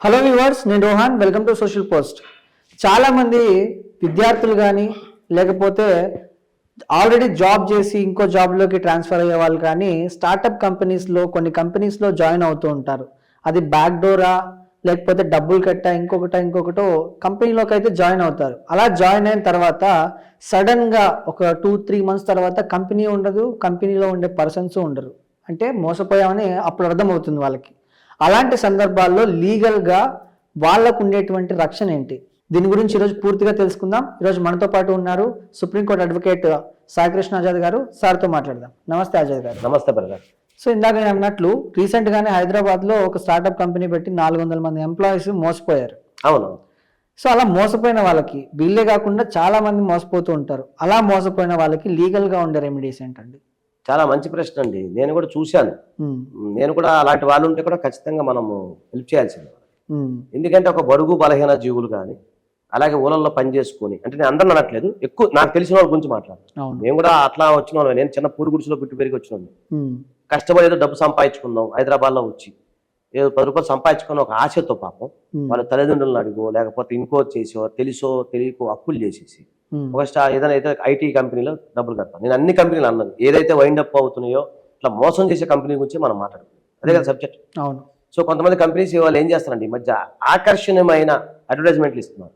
Hello viewers, నేను Rohan. Welcome to social post. చాలామంది విద్యార్థులు కానీ లేకపోతే ఆల్రెడీ జాబ్ చేసి ఇంకో జాబ్లోకి ట్రాన్స్ఫర్ అయ్యే వాళ్ళు కానీ స్టార్టప్ కంపెనీస్లో కొన్ని కంపెనీస్లో జాయిన్ అవుతూ ఉంటారు. అది బ్యాక్ డోరా లేకపోతే డబ్బులు కట్టా ఇంకొకటో కంపెనీలోకి అయితే జాయిన్ అవుతారు. అలా జాయిన్ అయిన తర్వాత సడన్గా ఒక 2-3 months తర్వాత కంపెనీ ఉండదు, కంపెనీలో ఉండే పర్సన్స్ ఉండరు. అంటే మోసపోయామని అప్పుడు అర్థమవుతుంది వాళ్ళకి. అలాంటి సందర్భాల్లో లీగల్గా వాళ్ళకు ఉండేటువంటి రక్షణ ఏంటి, దీని గురించి ఈరోజు పూర్తిగా తెలుసుకుందాం. ఈరోజు మనతో పాటు ఉన్నారు సుప్రీంకోర్టు అడ్వకేట్ సాయికృష్ణ ఆజాద్ గారు. సార్తో మాట్లాడదాం. నమస్తే ఆజాద్ గారు. నమస్తే బ్రదర్. సో ఇందాక నేను అన్నట్లు రీసెంట్గానే హైదరాబాద్లో ఒక స్టార్టప్ కంపెనీ పెట్టి 400 మంది ఎంప్లాయీస్ మోసపోయారు. అవును. సో అలా మోసపోయిన వాళ్ళకి వీళ్ళే కాకుండా చాలా మంది మోసపోతూ ఉంటారు. అలా మోసపోయిన వాళ్ళకి లీగల్గా ఉండే రెమెడీస్ ఏంటండి? చాలా మంచి ప్రశ్న అండి. నేను కూడా చూశాను. నేను కూడా అలాంటి వాళ్ళు ఉంటే కూడా ఖచ్చితంగా మనము హెల్ప్ చేయాల్సింది. ఎందుకంటే ఒక బడుగు బలహీన జీవులు కానీ అలాగే ఊళ్ళల్లో పని చేసుకొని, అంటే నేను అందరిని అనట్లేదు, ఎక్కువ నాకు తెలిసిన వాళ్ళ గురించి మాట్లాడతాను. మేము కూడా అట్లా వచ్చిన వాళ్ళు. నేను చిన్న పూరి గుడిసెలో పుట్టి పెరిగి వచ్చిన కష్టపడి ఏదో డబ్బు సంపాదించుకుందాం హైదరాబాద్లో వచ్చి ఏదో 10 రూపాయలు సంపాదించుకున్న ఒక ఆశతో పాపం వాళ్ళ తల్లిదండ్రులను అడిగో లేకపోతే ఇంకో చేసో తెలుసో తెలియకో అప్పులు చేసేసి ఒక ఏదైనా అయితే ఐటీ కంపెనీలో డబ్బులు కడతాం. నేను అన్ని కంపెనీలు అన్నాను, ఏదైతే వైండ్ అప్ అవుతున్నాయో ఇట్లా మోసం చేసే కంపెనీ గురించి మనం మాట్లాడుతున్నాం. అదే కదా సబ్జెక్ట్. అవును. సో కొంతమంది కంపెనీస్ వాళ్ళు ఏం చేస్తారండి, ఈ మధ్య ఆకర్షణీయమైన అడ్వర్టైజ్మెంట్లు ఇస్తున్నారు.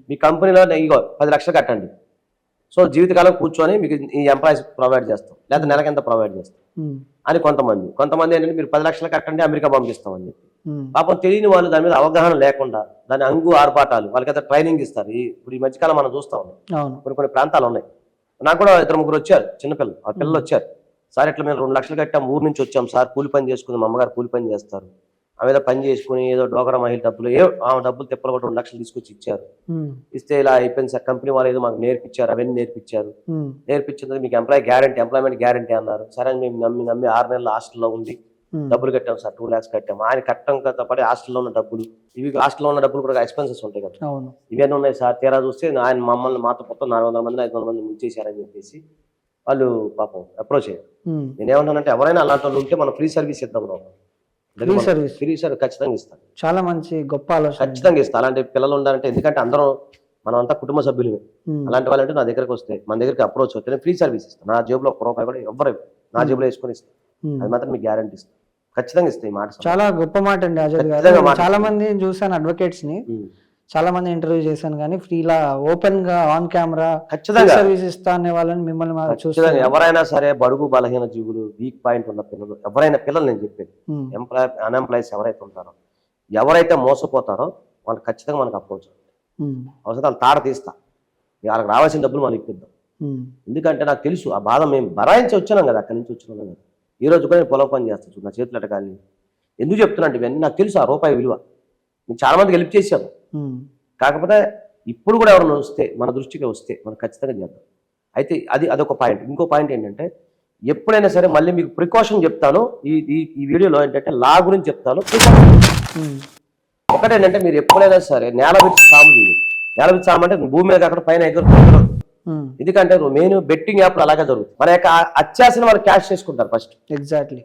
మీ కంపెనీలో ఇగో 10 లక్షలు కట్టండి, సో జీవితకాలం కూర్చొని మీకు ఈ ఎంప్లాయీస్ ప్రొవైడ్ చేస్తాం, లేదా నెలకి ఎంత ప్రొవైడ్ చేస్తాం అని. కొంతమంది ఏంటంటే మీరు 10 లక్షలు కట్టండి అమెరికా పంపిస్తామని చెప్పి పాపం తెలియని వాళ్ళు దాని మీద అవగాహన లేకుండా దాని అంగు ఆర్పాటాలు వాళ్ళకైతే ట్రైనింగ్ ఇస్తారు. ఇప్పుడు ఈ మధ్యకాలం మనం చూస్తా ఉన్నాం, కొన్ని ప్రాంతాలు ఉన్నాయి. నాకు కూడా 2-3 వచ్చారు చిన్నపిల్లలు. ఆ పిల్లలు వచ్చారు, సార్ ఇట్లా మేము 2 లక్షలు కట్టాం, ఊరు నుంచి వచ్చాం సార్, కూలి పని చేసుకుని, మా అమ్మగారు కూలి పని చేస్తారు, ఆమె ఏదో పని చేసుకుని ఏదో డోకరా మహిళ డబ్బులు ఆమె డబ్బులు తిప్పలు కూడా 2 లక్షలు తీసుకొచ్చి ఇచ్చారు. ఇస్తే ఇలా అయిపోయింది సార్, కంపెనీ వాళ్ళు ఏదో మాకు నేర్పించారు, అవన్నీ నేర్పించింది మీకు ఎంప్లాయ్మెంట్ గ్యారంటీ అన్నారు. సరే అని మేము నమ్మి 6 నెలలు హాస్టల్లో ఉంది డబ్బులు కట్టాం సార్, 2 lakhs కట్టాం. ఆయన కట్టంతో పాటు హాస్టల్లో ఉన్న డబ్బులు, ఇవి హాస్టల్లో ఉన్న డబ్బులు కూడా ఎక్స్పెన్సెస్ ఉంటాయి కదా, ఇవన్నీ ఉన్నాయి సార్. తీరా చూస్తే ఆయన మమ్మల్ని మాతో మొత్తం 400 మంది 500 మంది ముంచేశారని చెప్పేసి వాళ్ళు పాపం అప్రోచ్ అయ్యారు. నేనేమన్నానంటే ఎవరైనా అలాంటి వాళ్ళు ఉంటే మనం ఫ్రీ సర్వీస్ ఇద్దాం. ఫ్రీ సర్వీస్ ఖచ్చితంగా ఇస్తాను. చాలా మంచి గొప్ప ఆలోచన. ఖచ్చితంగా ఇస్తాను. అలాంటి పిల్లలు ఉండాలంటే, ఎందుకంటే అందరం మనం అంతా కుటుంబ సభ్యులమే. అలాంటి వాళ్ళంటే నా దగ్గరకు వస్తే, మన దగ్గరికి అప్రోచ్ అవుతే నేను ఫ్రీ సర్వీస్ ఇస్తాను. నా జేబులో 1 రూపాయి కూడా ఎవరు నా జేబులో వేసుకొని ఇస్తాను. అది మాత్రం మీకు గ్యారంటీ ఇస్తాను. ఖచ్చితంగా ఇస్తాయి మాట. చాలా గొప్ప మాట అండి అజయ్ గారు. చాలా మంది చూసాను అడ్వకేట్స్ ని, చాలా మంది ఇంటర్వ్యూ చేశాను, కానీ ఫ్రీలా ఓపెన్ గా ఆన్ కెమెరా ఖచ్చితంగా సర్వీస్ ఇస్తా అనే వాళ్ళని మిమ్మల్ని చూస్తాను. ఎవరైనా సరే బడుగు బలహీన జీవులు, వీక్ పాయింట్ ఉన్న పిల్లలు, ఎవరైనా పిల్లలు నేను చెప్పేది, అన్ఎంప్లాయీస్ ఎవరైతే ఉంటారో, ఎవరైతే మోసపోతారో వాళ్ళు ఖచ్చితంగా మనకు అప్రోచ్ అవసరం. వాళ్ళు తాడ తీస్తా, వాళ్ళకి రావాల్సిన డబ్బులు మనం ఇప్పిద్దాం. ఎందుకంటే నాకు తెలుసు ఆ బాధ. మేము భరాయించి వచ్చినాం కదా, అక్కడి నుంచి వచ్చినాం కదా. ఈ రోజు కూడా నేను పొలం పని చేస్తాను, నా చేతులు ఎటకాలి. ఎందుకు చెప్తున్నా అంటే ఇవన్నీ నాకు తెలుసు, ఆ రూపాయి విలువ. నేను చాలా మందికి హెల్ప్ చేశాను. కాకపోతే ఇప్పుడు కూడా ఎవరైనా వస్తే, మన దృష్టికి వస్తే మనం ఖచ్చితంగా చేద్దాం. అయితే అదొక పాయింట్. ఇంకో పాయింట్ ఏంటంటే, ఎప్పుడైనా సరే మళ్ళీ మీకు ప్రికాషన్ చెప్తాను ఈ వీడియోలో. ఏంటంటే లా గురించి చెప్తాను. ఒకటేంటంటే మీరు ఎప్పుడైనా సరే నేల విడిచి సాము చేయాలి. నేల విడిచి సాము అంటే భూమి మీద అక్కడ పైన ఎగురు. ఎందుకంటే మెయిన్ బెట్టింగ్ యాప్లు అలాగే జరుగుతుంది. మన యొక్క అత్యాశని వాళ్ళు క్యాష్ చేసుకుంటారు ఫస్ట్. ఎగ్జాక్ట్లీ.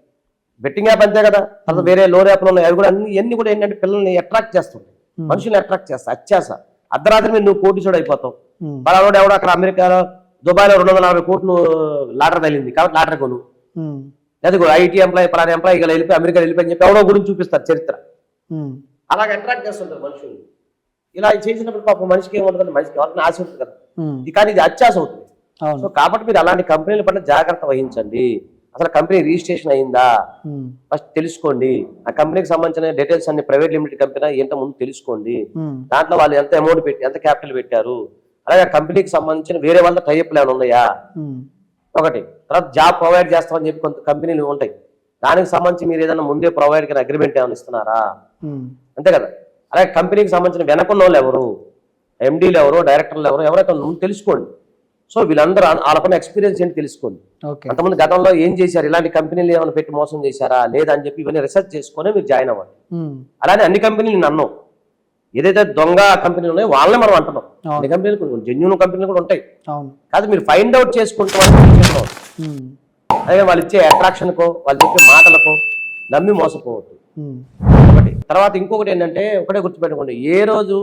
బెట్టింగ్ యాప్ అంతే కదా, తర్వాత వేరే లోన్ యాప్లు ఉన్నాయి, అవి కూడా అన్ని కూడా ఏంటంటే పిల్లల్ని అట్రాక్ట్ చేస్తుంది, మనుషుల్ని అట్రాక్ట్ చేస్తా. అత్యాశ. అర్ధరాత్రి మీరు నువ్వు కోటీశ్వరుడు అయిపోతావు. పలానోడు ఎవడో అక్కడ అమెరికాలో దుబాయ్లో 240 కోట్లు లాటరీ తగిలింది కాబట్టి లాటరీ కొను, లేదా ఐటీ ఎంప్లాయీ పలానా ఎంప్లాయీ ఇలా వెళ్ళిపోయి అమెరికా వెళ్ళిపోయి అని చెప్పి ఎవడో గురించి చూపిస్తారు చరిత్ర. అలాగే అట్రాక్ట్ చేస్తుంటారు మనుషుల్ని. ఇలా చేసినప్పుడు పాపం మనిషికి ఏముంటుందంటే, మనిషికి ఎవరిని ఆశ ఉంటుంది కదా, కానీ ఇది అత్యాశ అవుతుంది. సో కాబట్టి మీరు అలాంటి కంపెనీల పట్ల జాగ్రత్త వహించండి. అసలు కంపెనీ రిజిస్ట్రేషన్ అయిందా ఫస్ట్ తెలుసుకోండి. ఆ కంపెనీకి సంబంధించిన డీటెయిల్స్ అన్ని, ప్రైవేట్ లిమిటెడ్ కంపెనీ ఏంటో ముందు తెలుసుకోండి. దాంట్లో వాళ్ళు ఎంత అమౌంట్ పెట్టి, ఎంత క్యాపిటల్ పెట్టారు, అలాగే కంపెనీకి సంబంధించిన వేరే వాళ్ళ టైప్లు ఏమైనా ఉన్నాయా ఒకటి. తర్వాత జాబ్ ప్రొవైడ్ చేస్తామని చెప్పి కొంత కంపెనీలు ఉంటాయి, దానికి సంబంధించి మీరు ఏదైనా ముందే ప్రొవైడ్ అయిన అగ్రిమెంట్ ఏమైనా ఇస్తున్నారా, అంతే కదా. అలాగే కంపెనీకి సంబంధించిన వెనకున్న వాళ్ళు ఎవరు, ఎండీలు ఎవరు, డైరెక్టర్లు ఎవరు, ఎవరైతే తెలుసుకోండి. సో వీళ్ళందరూ వాళ్ళకున్న ఎక్స్పీరియన్స్ ఏంటి తెలుసుకోండి. అంతమంది గతంలో ఏం చేశారు, ఇలాంటి కంపెనీలు ఏమైనా పెట్టి మోసం చేశారా లేదా అని చెప్పి ఇవన్నీ రీసెర్చ్ చేసుకుని మీరు జాయిన్ అవ్వండి. అలానే అన్ని కంపెనీలు నేను అన్నాం, ఏదైతే దొంగ కంపెనీలు ఉన్నాయో వాళ్ళని మనం అంటున్నాం. అన్ని కంపెనీలు జెన్యూన్ కంపెనీలు కూడా ఉంటాయి, కాదు మీరు ఫైండ్ అవుట్ చేసుకుంటాం. అదే వాళ్ళు ఇచ్చే అట్రాక్షన్కో, వాళ్ళు చెప్పే మాటలకో నమ్మి మోసపోవద్దు. ఒకటి. ఒకటి. తర్వాత ఇంకొకటి ఏంటంటే ఒకటే గుర్తుపెట్టుకోండి, ఏ రోజు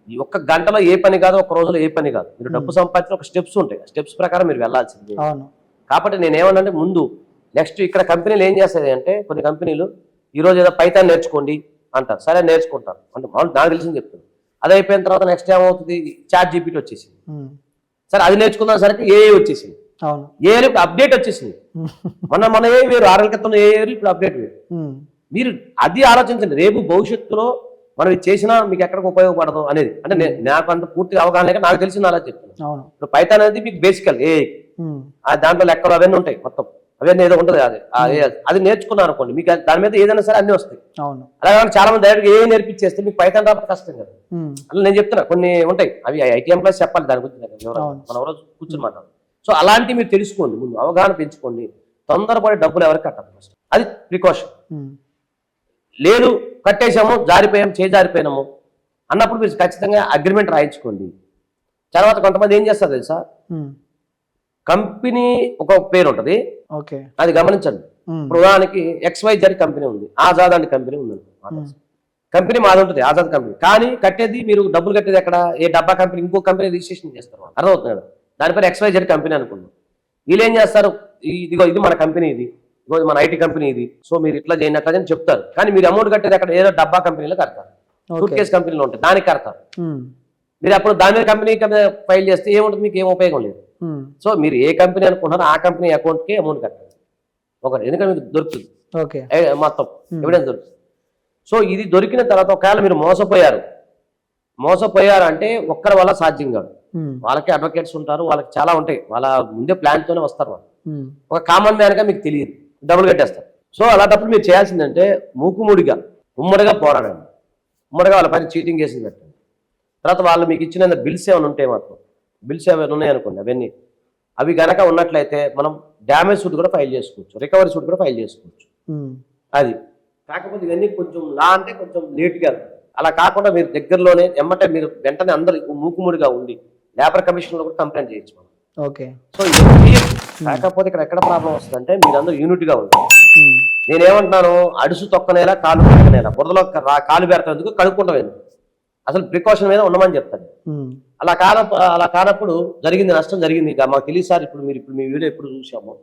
ఈ ఒక్క గంటలో ఏ పని కాదు, ఒక రోజులో ఏ పని కాదు. మీరు డబ్బు సంపాదించిన ఒక స్టెప్స్ ఉంటాయి, స్టెప్స్ ప్రకారం మీరు వెళ్ళాల్సింది. అవును. కాబట్టి నేను ఏమన్నా ముందు నెక్స్ట్ ఇక్కడ కంపెనీలు ఏం చేస్తాయి అంటే, కొన్ని కంపెనీలు ఈ రోజు ఏదో పైథాన్ నేర్చుకోండి అంటారు, సరే నేర్చుకుంటారు అంటే మామూలు నాకు తెలిసింది చెప్తాను. అది అయిపోయిన తర్వాత నెక్స్ట్ ఏమవుతుంది, చాట్ జీపీటీ వచ్చేసింది, సరే అది నేర్చుకుందాం సరే ఏఐ వచ్చేసింది. అవును. ఏఐ ఇప్పుడు అప్డేట్ వచ్చేసింది. మన ఏ వేరు 6 ఏళ్ల క్రితం ఏ వేరు, ఇప్పుడు అప్డేట్ వేరు. మీరు అది ఆలోచించండి, రేపు భవిష్యత్తులో మనం ఇది చేసినా మీకు ఎక్కడికి ఉపయోగపడదు అనేది. అంటే నాకు అంత పూర్తిగా అవగాహన లేక నాకు తెలిసింది అలా చెప్తాను. ఇప్పుడు పైథాన్ అనేది మీకు బేసికల్ ఏ దాంట్లో లెక్కలు అవన్నీ ఉంటాయి, మొత్తం అవన్నీ ఏదో ఉంటుంది. అది నేర్చుకున్నారు అనుకోండి, మీకు దాని మీద ఏదైనా సరే అన్ని వస్తాయి. అలాగే చాలా మంది డైరెక్ట్ ఏ నేర్పించేస్తే మీకు పైథాన్ రాకపోతే కష్టం కదా. అలా నేను చెప్తున్నా కొన్ని ఉంటాయి, అవి ఐటీ ఎంప్లాయీస్ చెప్పాలి దాని గురించి మన రోజు కూర్చొని మాట్లాడు. సో అలాంటివి మీరు తెలుసుకోండి, ముందు అవగాహన పెంచుకోండి. తొందరపడి డబ్బులు ఎవరికి కట్టాలి, అది ప్రికాషన్. లేదు కట్టేసాము, జారిపోయాము, జారిపోయినాము అన్నప్పుడు మీరు ఖచ్చితంగా అగ్రిమెంట్ రాయించుకోండి. తర్వాత కొంతమంది ఏం చేస్తారు తెలుసా, కంపెనీ ఒక పేరు ఉంటుంది, అది గమనించండి. ఇప్పుడు ఉదాహరణకి XYZ కంపెనీ ఉంది, ఆజాద్ అనే కంపెనీ ఉంది, కంపెనీ మాది ఉంటుంది ఆజాద్ కంపెనీ. కానీ కట్టేది మీరు డబ్బులు కట్టేది ఎక్కడ, ఏ డబ్బా కంపెనీ, ఇంకో కంపెనీ రిజిస్ట్రేషన్ చేస్తారు, అర్థమవుతుంది కదా. దాని పేరు XYZ కంపెనీ అనుకున్నాం. వీళ్ళు ఏం చేస్తారు, ఇదిగో ఇది మన కంపెనీ, ఇది ఇదిగో మన ఐటీ కంపెనీ, ఇది సో మీరు ఇట్లా చేయండి అట్లా అని చెప్తారు. కానీ మీరు అమౌంట్ కట్టేది అక్కడ ఏదో డబ్బా కంపెనీలో కడతారు, సూట్ కేసు కంపెనీలో ఉంటాయి, దానికి కడతారు. మీరు అప్పుడు దాని మీద కంపెనీ ఫైల్ చేస్తే ఏముంటుంది, మీకు ఏం ఉపయోగం లేదు. సో మీరు ఏ కంపెనీ అనుకుంటున్నారో ఆ కంపెనీ అకౌంట్కి అమౌంట్ కట్టాలి ఒకటి, ఎందుకంటే మీకు దొరుకుతుంది మొత్తం ఎవిడెన్స్ దొరుకుతుంది. సో ఇది దొరికిన తర్వాత ఒకవేళ మీరు మోసపోయారు అంటే ఒక్కరి వల్ల సాధ్యం కాదు. వాళ్ళకి అడ్వకేట్స్ ఉంటారు, వాళ్ళకి చాలా ఉంటాయి, వాళ్ళ ముందే ప్లాన్ తోనే వస్తారు. వాళ్ళు ఒక కామన్ మ్యాన్ గా మీకు తెలియదు, డబ్బులు కట్టేస్తారు. సో అలాంటప్పుడు మీరు చేయాల్సిందంటే ఉమ్మడిగా పోరాడండి, ఉమ్మడిగా వాళ్ళ పైన చీటింగ్ చేసి పెట్టండి. తర్వాత వాళ్ళు మీకు ఇచ్చిన బిల్స్ ఏమైనా ఉంటే మాత్రం, బిల్స్ ఏమైనా ఉన్నాయనుకోండి, అవన్నీ అవి గనక ఉన్నట్లయితే మనం డ్యామేజ్ సూట్ కూడా ఫైల్ చేసుకోవచ్చు, రికవరీ సూట్ కూడా ఫైల్ చేసుకోవచ్చు. అది కాకపోతే ఇవన్నీ కొంచెం లా అంటే కొంచెం లేట్గా, అలా కాకుండా మీరు దగ్గరలోనే ఎమ్మటే మీరు వెంటనే అందరూ మూకుముడిగా ఉండి లేబర్ కమిషన్ లో కూడా కంప్లైంట్ చేయొచ్చు మనం. సో కాకపోతే ఇక్కడ ఎక్కడ ప్రాబ్లం వస్తుందంటే మీరందరూ యూనిట్ గా ఉంటారు. నేనేమంటున్నాను, అడుసు తొక్కనేలా కాలు తొక్కనేలా, బురదలో కాలు పెడతాం ఎందుకు, కడుక్కుంటాం ఎందుకు, అసలు ప్రికాషన్ మీద ఉండమని చెప్తాను. అలా కానప్పుడు నష్టం జరిగింది ఇక మాకు తెలియదు సార్, ఇప్పుడు మీ వీడియో ఎప్పుడు చూసాము.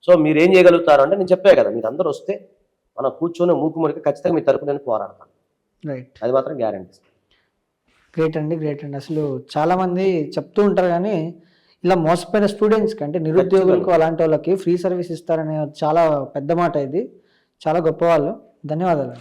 సో మీరు ఏం చేయగలుగుతారు అంటే నేను చెప్పే కదా, మీరు అందరూ వస్తే మనం కూర్చొని మూకుముడికి ఖచ్చితంగా మీ తరపు నేను పోరాడతాను, అది మాత్రం గ్యారంటీ. గ్రేట్ అండి. అసలు చాలా మంది చెప్తూ ఉంటారు కానీ ఇలా మోసపోయిన స్టూడెంట్స్కి అంటే నిరుద్యోగులకు అలాంటి వాళ్ళకి ఫ్రీ సర్వీస్ ఇస్తారనే చాలా పెద్ద మాట ఇది, చాలా గొప్ప వాళ్ళు. ధన్యవాదాలు.